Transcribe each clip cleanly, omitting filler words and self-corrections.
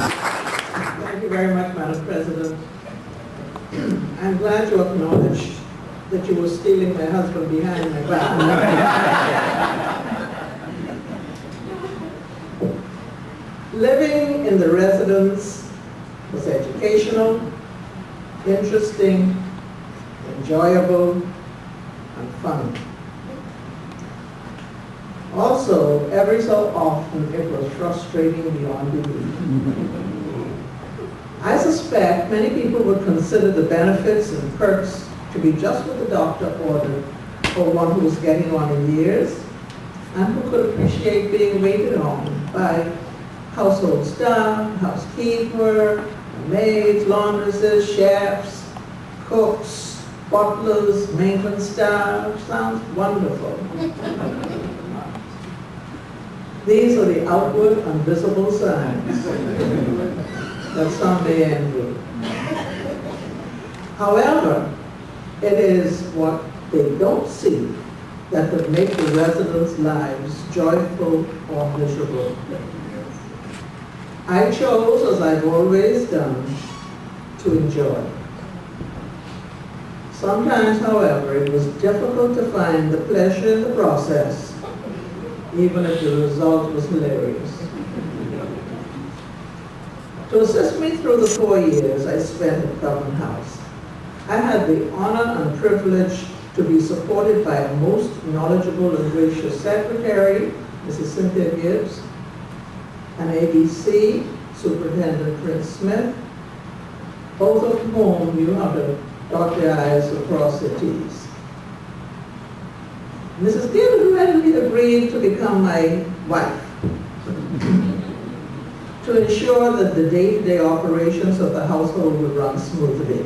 Thank you very much, Madam President. I'm glad you acknowledged that you were stealing my husband behind my back. Living in the residence was educational, interesting, enjoyable, and fun. Also, every so often, it was frustrating beyond belief. I suspect many people would consider the benefits and perks to be just what the doctor ordered for one who was getting on in years and who could appreciate being waited on by household staff, housekeeper, maids, laundresses, chefs, cooks, butlers, maintenance staff. Sounds wonderful. These are the outward and visible signs that someday end will. However, it is what they don't see that could make the residents' lives joyful or miserable. I chose, as I've always done, to enjoy. Sometimes, however, it was difficult to find the pleasure in the process, even if the result was hilarious. To assist me through the 4 years I spent at Government House, I had the honor and privilege to be supported by a most knowledgeable and gracious secretary, Mrs. Cynthia Gibbs, an ABC, Superintendent Prince Smith, both of whom knew how to dot their I's and cross their T's. Mrs. Gibbs readily agreed to become my wife to ensure that the day-to-day operations of the household would run smoothly.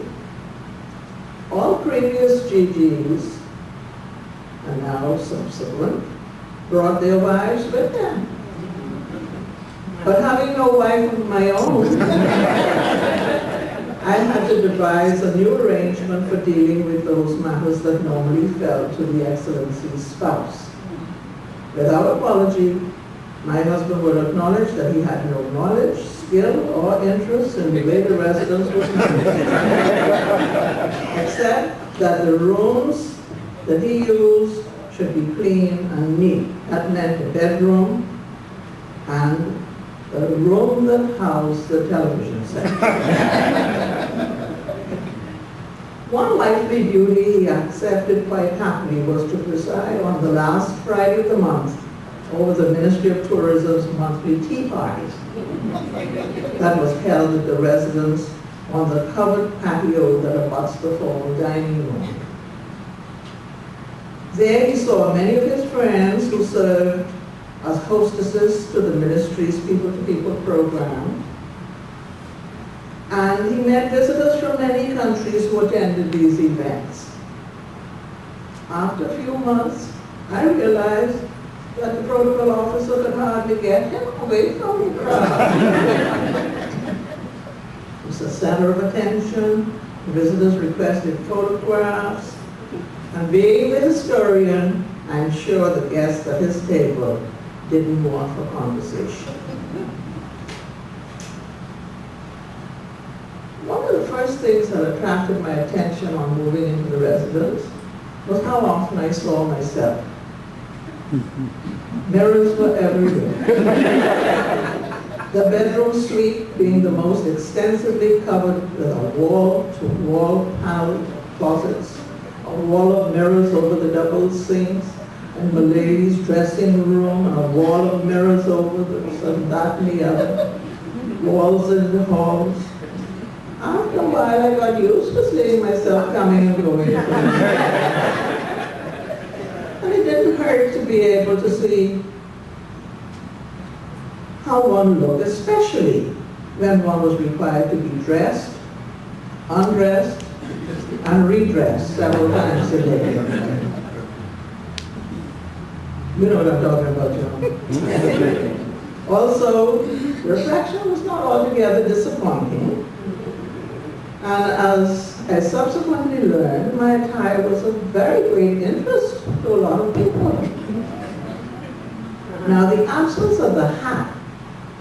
All previous GGs, and now subsequent, brought their wives with them. But having no wife of my own, I had to devise a new arrangement for dealing with those matters that normally fell to the Excellency's spouse. Without apology, my husband would acknowledge that he had no knowledge, skill, or interest in the way the residence was managed, except that the rooms that he used should be clean and neat. That meant the bedroom and the room that housed the television set. One likely duty he accepted quite happily was to preside on the last Friday of the month over the Ministry of Tourism's monthly tea parties that was held at the residence on the covered patio that abuts the formal dining room. There he saw many of his friends who served as hostesses to the ministry's people-to-people program, and he met visitors from many countries who attended these events. After a few months, I realized that the protocol officer could hardly get him away from the crowd. It was the center of attention. Visitors requested photographs, and being the historian, I'm sure the guests at his table didn't want for conversation. One of the first things that attracted my attention on moving into the residence was how often I saw myself. Mirrors were everywhere. The bedroom suite being the most extensively covered with a wall-to-wall paneled closets, a wall of mirrors over the double sinks, and my lady's dressing room, and a wall of mirrors over this and that and the other, walls in the halls. After a while, I got used to seeing myself coming and going. And it didn't hurt to be able to see how one looked, especially when one was required to be dressed, undressed, and redressed several times a day. You know what I'm talking about, John. Also, reflection was not altogether disappointing. And as I subsequently learned, my attire was of very great interest to a lot of people. Now, the absence of the hat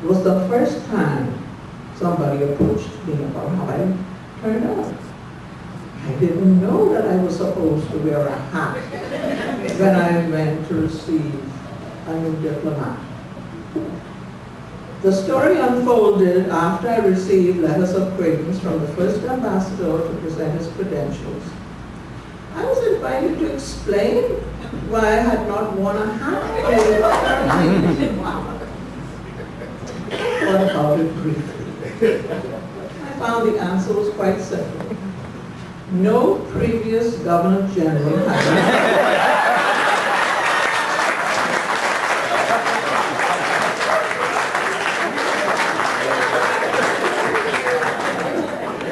was the first time somebody approached me about how I turned out. I didn't know that I was supposed to wear a hat when I went to receive a new diplomat. The story unfolded after I received letters of credence from the first ambassador to present his credentials. I was invited to explain why I had not worn a hat. I thought about it briefly. I found the answer was quite simple. No previous Governor General had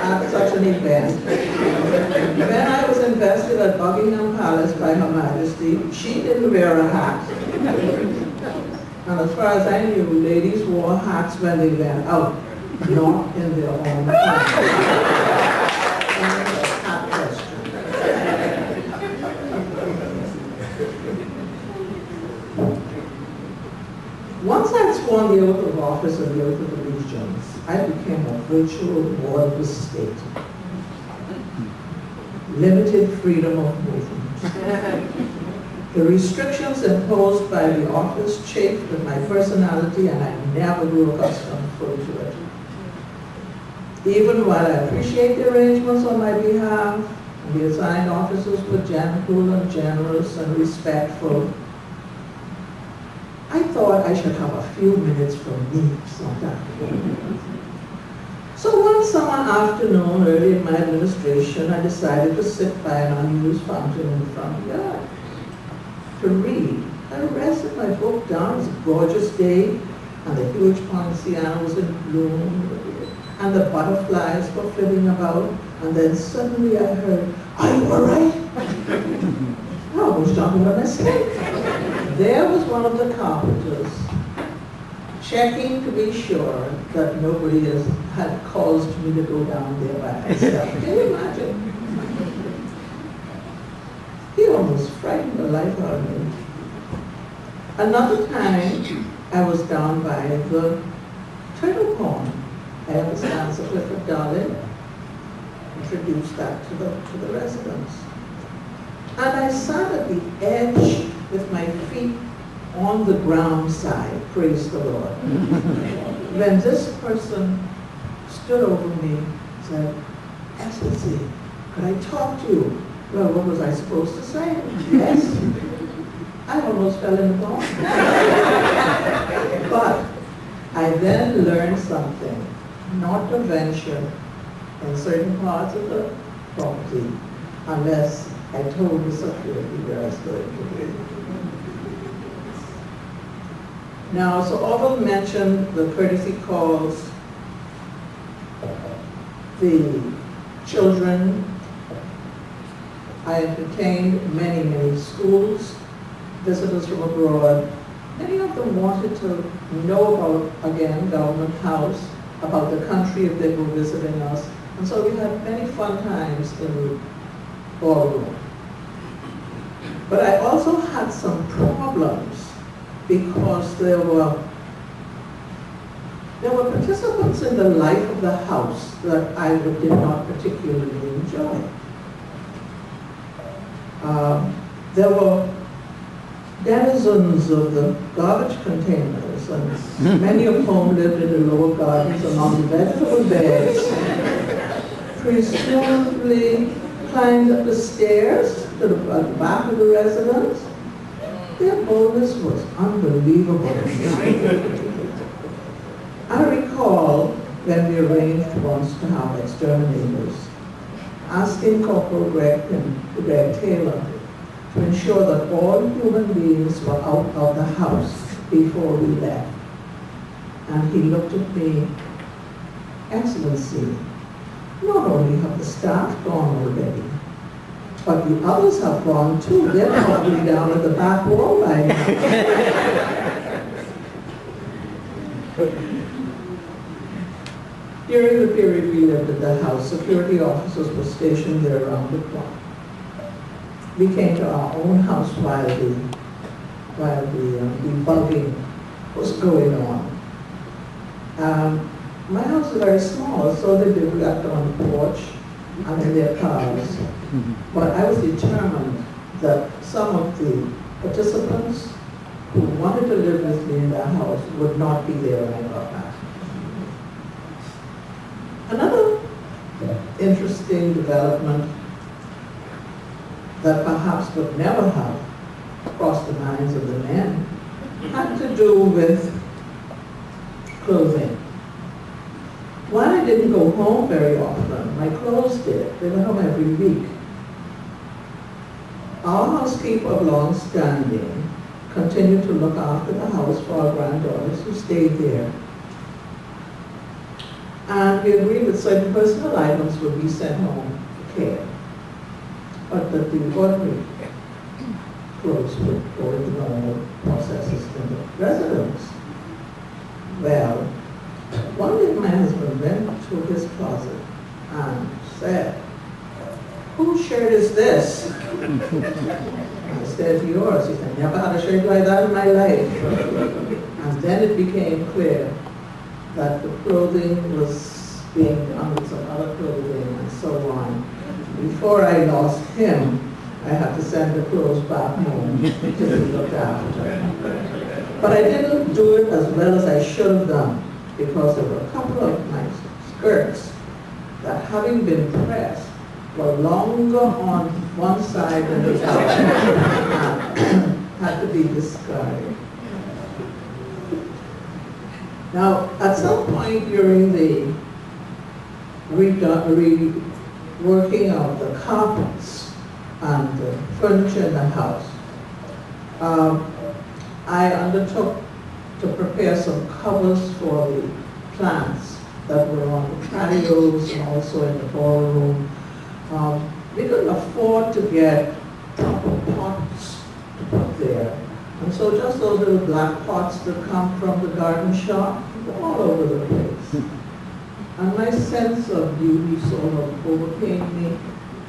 at such an event. When I was invested at Buckingham Palace by Her Majesty, she didn't wear a hat. And as far as I knew, ladies wore hats when they went out, not in their own home. Once I'd sworn the oath of office and the oath of allegiance, I became a virtual ward of the state. Limited freedom of movement. The restrictions imposed by the office chafed with my personality, and I never grew accustomed fully to it. Even while I appreciate the arrangements on my behalf, and the assigned officers were gentle and generous and respectful, I thought I should have a few minutes for me sometime. So one summer afternoon, early in my administration, I decided to sit by an unused fountain in the front yard to read. I rested my book down. It was a gorgeous day, and the huge poinciana was in bloom, and the butterflies were flitting about, and then suddenly I heard, "Are you all right?" I was talking about my sleep. There was one of the carpenters checking to be sure that nobody had caused me to go down there by myself. Can you imagine? He almost frightened the life out of me. Another time, I was down by the turtle pond. I understand Sir Clifford Darling introduced that to the residents. And I sat at the edge with my feet on the ground side, praise the Lord. When this person stood over me and said, "Excellency, could I talk to you?" Well, what was I supposed to say? Yes. I almost fell in the pond. But I then learned something, not to venture in certain parts of the property unless I told the security where I was going to be. Now, so Orville mentioned the courtesy calls, the children. I entertained many schools, visitors from abroad. Many of them wanted to know about, again, Government House, about the country if they were visiting us. And so we had many fun times in the ballroom. But I also had some problems because there were participants in the life of the house that I did not particularly enjoy. There were denizens of the garbage containers, and many of whom lived in the lower gardens among the vegetable beds, presumably climbed up the stairs to the back of the residence. Their boldness was unbelievable. I recall when we arranged once to have exterminators, asking Corporal Greg Taylor to ensure that all human beings were out of the house before we left. And he looked at me, "Excellency, not only have the staff gone already, but the others have gone too. They're probably down at the back wall by now." During the period we lived at the house, security officers were stationed there around the clock. We came to our own house while the debugging was going on. My house is very small, so they did got on the porch and in their cars. But I was determined that some of the participants who wanted to live with me in their house would not be there when I got back. Another interesting development that perhaps would never have crossed the minds of the men had to do with clothing. While I didn't go home very often, my clothes did. They were home every week. Our housekeeper of long standing continued to look after the house for our granddaughters who stayed there. And we agreed that certain personal items would be sent home for care, but that the ordinary clothes would go into normal processes in the residence. Well, one day my husband went to his closet and said, "Whose shirt is this?" I said, "Yours." He said, "Never had a shirt like that in my life." And then it became clear that the clothing was being done with some other clothing and so on. Before I lost him, I had to send the clothes back home to be looked after. But I didn't do it as well as I should have done, because there were a couple of my skirts that, having been pressed, were longer on one side than the other, had to be discarded. Now, at some point during the reworking of the carpets and the furniture in the house, I undertook to prepare some covers for the plants that were on the patios and also in the ballroom. We couldn't afford to get proper pots to put there. And so just those little black pots that come from the garden shop were all over the place. And my sense of beauty sort of overcame me,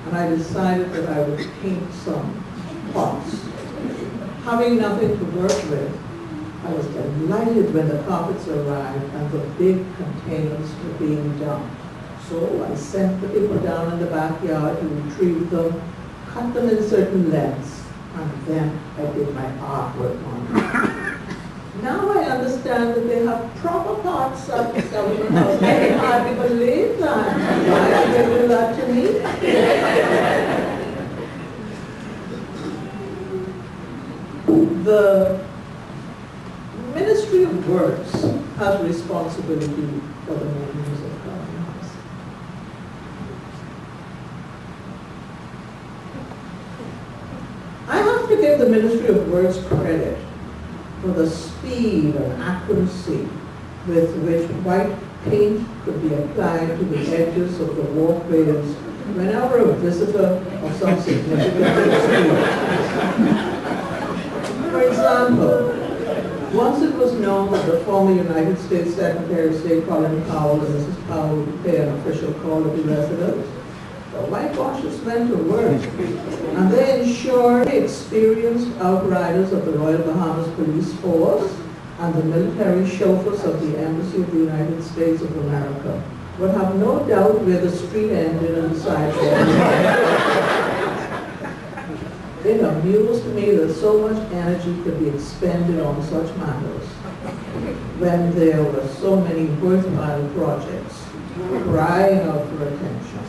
and I decided that I would paint some pots. Having nothing to work with, I was delighted when the carpets arrived and the big containers were being dumped. So I sent the people down in the backyard to retrieve them, cut them in certain lengths, and then I did my artwork on them. Now I understand that they have proper pots at the government house. I can hardly believe that. Why did they do that to me? The Ministry of Works has responsibility for the maintenance of government house. I have to give the Ministry of Works credit for the speed and accuracy with which white paint could be applied to the edges of the walkways whenever a visitor of some significance was. For example, once it was known that the former United States Secretary of State Colin Powell and Mrs. Powell would pay an official call at the residence, the whitewashers went to work, and they ensured experienced outriders of the Royal Bahamas Police Force and the military chauffeurs of the Embassy of the United States of America would have no doubt where the street ended and the sidewalk. It amused me that so much energy could be expended on such matters when there were so many worthwhile projects crying out for attention.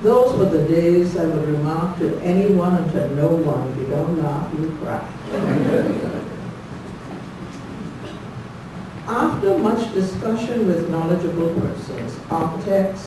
Those were the days I would remark to anyone and to no one, if you don't laugh, you cry. After much discussion with knowledgeable persons, architects,